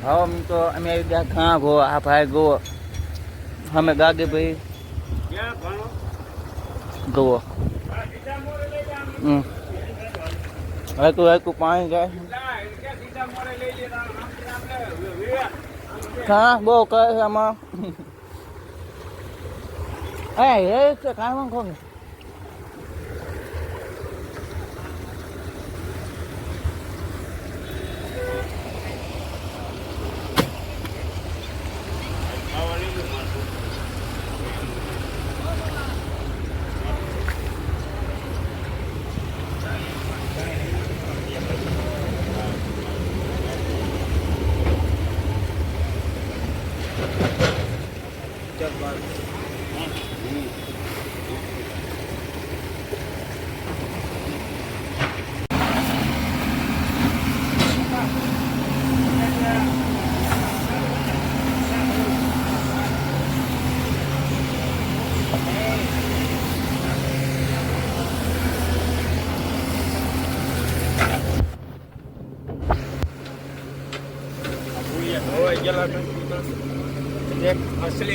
हम तो અમે ઘા ગો આ ભાઈ ગો અમે ગાગે ભાઈ ગો હકુ પાણી જાય હા બહુ કહે આમાં એ છે કાંઈ વાંધો નહીં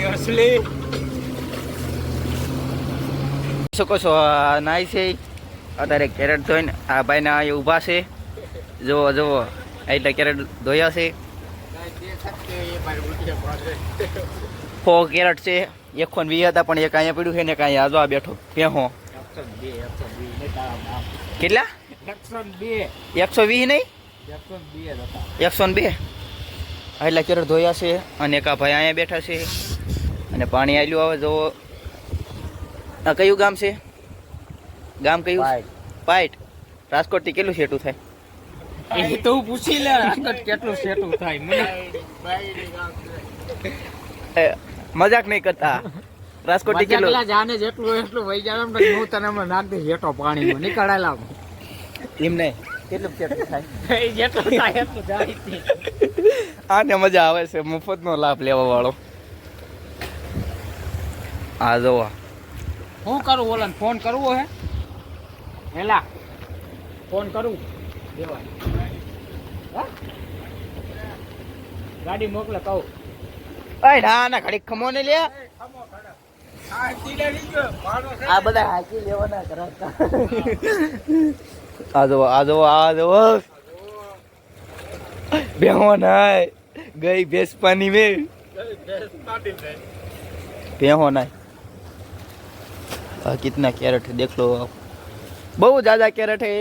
असली શકો છો નાય છે અત્યારે કેરેટ ધોઈને આ ભાઈના અહીં ઊભા છે જુઓ જુઓ એટલે કેરેટ ધોયા છે 4 કેરેટ છે 120 હતા પણ એક અહીંયા પડ્યું છે ને એક અહીંયા આજો આ બેઠો ભેહો કેટલા 120 નહીં 102 એટલે કેરેટ ધોયા છે અને એક આ ભાઈ અહીંયા બેઠા છે અને પાણી આલ્યું આવે જુઓ આ કયું ગામ છે ગામ કયું પાઈટ રાજકોટ થી કેટલું સેટું થાય એ તો પૂછી લે રાજકોટ કેટલું સેટું થાય મને મજાક નહીં કરતા રાજકોટ થી કેટલું જાને જેટલું એટલું વહી જાય એમ હું તને હમણાં નાખ દે હેઠો પાણીમાં નીકળાયેલા એમ નહીં કેટલું સેટું થાય એ જેટલું થાય એટલું જાય આને મજા આવે છે મફતનો લાભ લેવા વાળો આ જોવા હું કરું ઓલા ફોન કરવો હે હેલા ફોન કરું દેવા ગાડી મોકલે કહું અય ના ના ઘડી ખમો ને લે આ બધા હાકી લેવાના કરાતા આ જો બેહો નાય ગઈ ભેંસ પાनी में बेहो ना कितना कैरेट है देख लो आप बहुत ज्यादा कैरेट है